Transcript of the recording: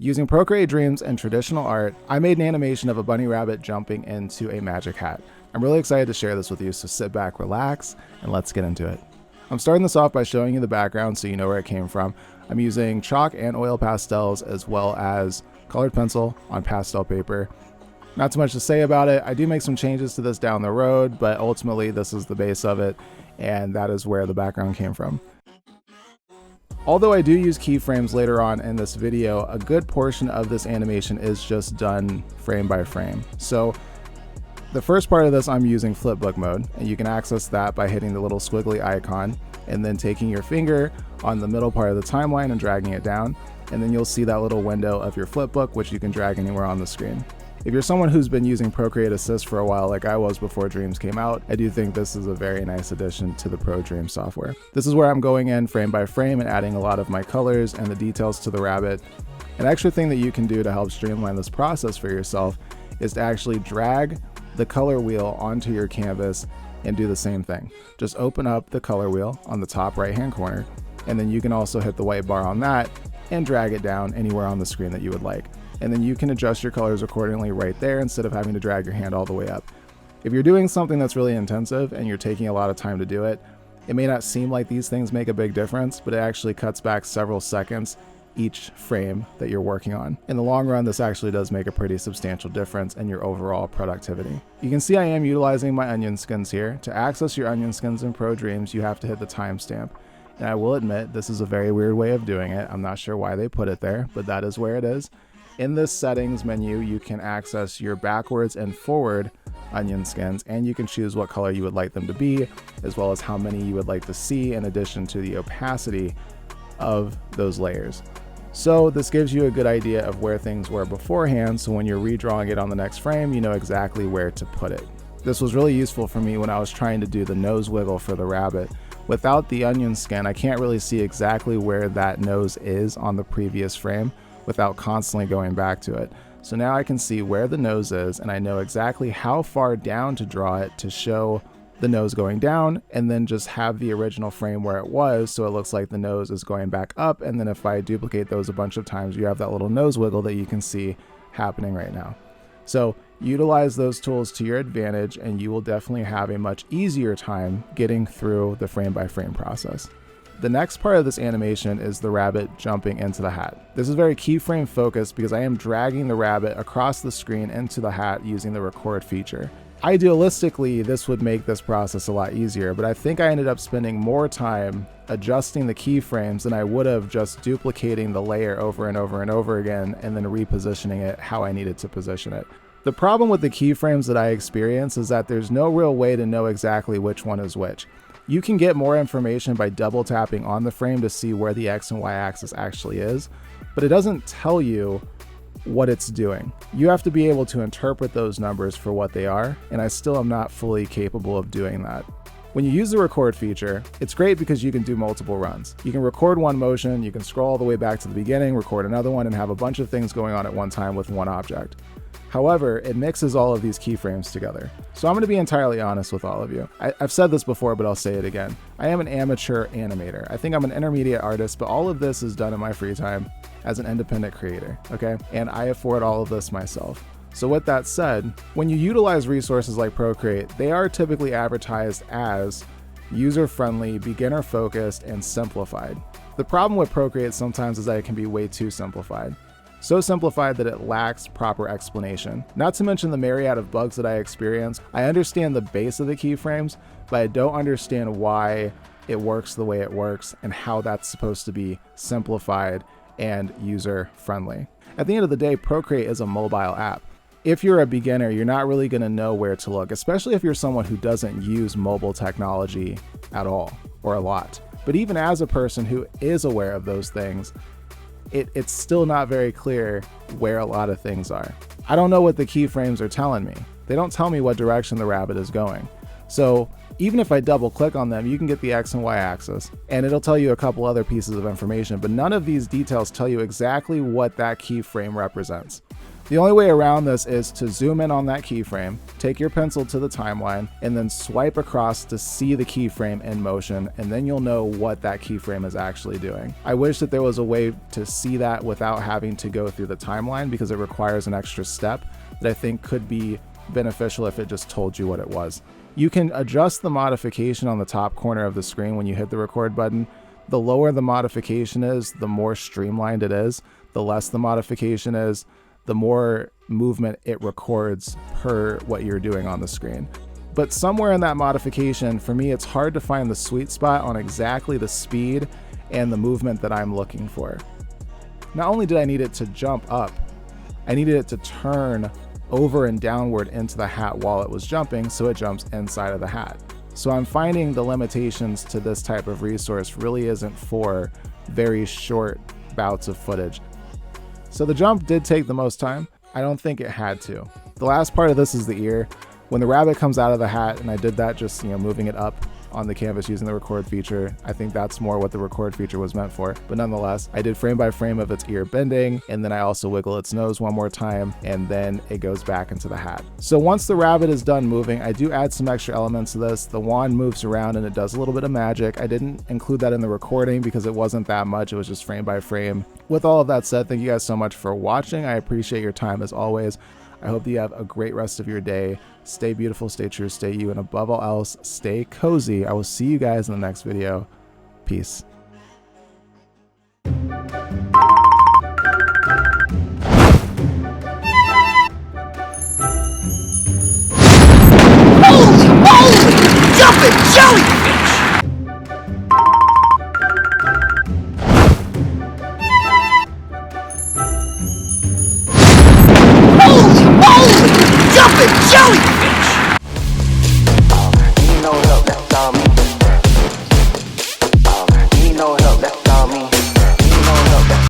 Using Procreate Dreams and traditional art, I made an animation of a bunny rabbit jumping into a magic hat. I'm really excited to share this with you, so sit back, relax, and let's get into it. I'm starting this off by showing you the background so you know where it came from. I'm using chalk and oil pastels as well as colored pencil on pastel paper. Not too much to say about it. I do make some changes to this down the road, but ultimately this is the base of it, and that is where the background came from. Although I do use keyframes later on in this video, a good portion of this animation is just done frame by frame. So the first part of this, I'm using flipbook mode, and you can access that by hitting the little squiggly icon and then taking your finger on the middle part of the timeline and dragging it down, and then you'll see that little window of your flipbook, which you can drag anywhere on the screen. If you're someone who's been using Procreate Assist for a while like I was before Dreams came out, I do think this is a very nice addition to the Pro Dreams software. This is where I'm going in frame by frame and adding a lot of my colors and the details to the rabbit. An extra thing that you can do to help streamline this process for yourself is to actually drag the color wheel onto your canvas and do the same thing. Just open up the color wheel on the top right hand corner, and then you can also hit the white bar on that and drag it down anywhere on the screen that you would like. And then you can adjust your colors accordingly right there instead of having to drag your hand all the way up. If you're doing something that's really intensive and you're taking a lot of time to do it, it may not seem like these things make a big difference, but it actually cuts back several seconds each frame that you're working on. In the long run, this actually does make a pretty substantial difference in your overall productivity. You can see I am utilizing my onion skins here. To access your onion skins in Pro Dreams, you have to hit the timestamp. And I will admit, this is a very weird way of doing it. I'm not sure why they put it there, but that is where it is. In this settings menu, you can access your backwards and forward onion skins, and you can choose what color you would like them to be, as well as how many you would like to see in addition to the opacity of those layers. So this gives you a good idea of where things were beforehand, so when you're redrawing it on the next frame, you know exactly where to put it. This was really useful for me when I was trying to do the nose wiggle for the rabbit. Without the onion skin, I can't really see exactly where that nose is on the previous frame without constantly going back to it. So now I can see where the nose is, and I know exactly how far down to draw it to show the nose going down, and then just have the original frame where it was so it looks like the nose is going back up. And then if I duplicate those a bunch of times, you have that little nose wiggle that you can see happening right now. So utilize those tools to your advantage, and you will definitely have a much easier time getting through the frame by frame process. The next part of this animation is the rabbit jumping into the hat. This is very keyframe focused because I am dragging the rabbit across the screen into the hat using the record feature. Idealistically, this would make this process a lot easier, but I think I ended up spending more time adjusting the keyframes than I would have just duplicating the layer over and over and over again and then repositioning it how I needed to position it. The problem with the keyframes that I experience is that there's no real way to know exactly which one is which. You can get more information by double tapping on the frame to see where the X and Y axis actually is, but it doesn't tell you what it's doing. You have to be able to interpret those numbers for what they are, and I still am not fully capable of doing that. When you use the record feature, it's great because you can do multiple runs. You can record one motion, you can scroll all the way back to the beginning, record another one, and have a bunch of things going on at one time with one object. However, it mixes all of these keyframes together. So I'm going to be entirely honest with all of you. I've said this before, but I'll say it again. I am an amateur animator. I think I'm an intermediate artist, but all of this is done in my free time as an independent creator, okay? And I afford all of this myself. So with that said, when you utilize resources like Procreate, they are typically advertised as user-friendly, beginner-focused, and simplified. The problem with Procreate sometimes is that it can be way too simplified. So simplified that it lacks proper explanation. Not to mention the myriad of bugs that I experience. I understand the base of the keyframes, but I don't understand why it works the way it works and how that's supposed to be simplified and user-friendly. At the end of the day, Procreate is a mobile app. If you're a beginner, you're not really going to know where to look, especially if you're someone who doesn't use mobile technology at all or a lot. But even as a person who is aware of those things, it's still not very clear where a lot of things are. I don't know what the keyframes are telling me. They don't tell me what direction the rabbit is going. So even if I double click on them, you can get the X and Y axis, and it'll tell you a couple other pieces of information, but none of these details tell you exactly what that keyframe represents. The only way around this is to zoom in on that keyframe, take your pencil to the timeline, and then swipe across to see the keyframe in motion, and then you'll know what that keyframe is actually doing. I wish that there was a way to see that without having to go through the timeline, because it requires an extra step that I think could be beneficial if it just told you what it was. You can adjust the modification on the top corner of the screen when you hit the record button. The lower the modification is, the more streamlined it is. The less the modification is, the more movement it records per what you're doing on the screen. But somewhere in that modification, for me, it's hard to find the sweet spot on exactly the speed and the movement that I'm looking for. Not only did I need it to jump up, I needed it to turn over and downward into the hat while it was jumping, so it jumps inside of the hat. So I'm finding the limitations to this type of resource really isn't for very short bouts of footage. So the jump did take the most time. I don't think it had to. The last part of this is the ear. When the rabbit comes out of the hat, and I did that just, moving it up on the canvas using the record feature. I think that's more what the record feature was meant for. But nonetheless, I did frame by frame of its ear bending, and then I also wiggle its nose one more time, and then it goes back into the hat. So once the rabbit is done moving, I do add some extra elements to this. The wand moves around and it does a little bit of magic. I didn't include that in the recording because it wasn't that much. It was just frame by frame. With all of that said, thank you guys so much for watching. I appreciate your time as always. I hope that you have a great rest of your day. Stay beautiful, stay true, stay you, and above all else, stay cozy. I will see you guys in the next video. Peace.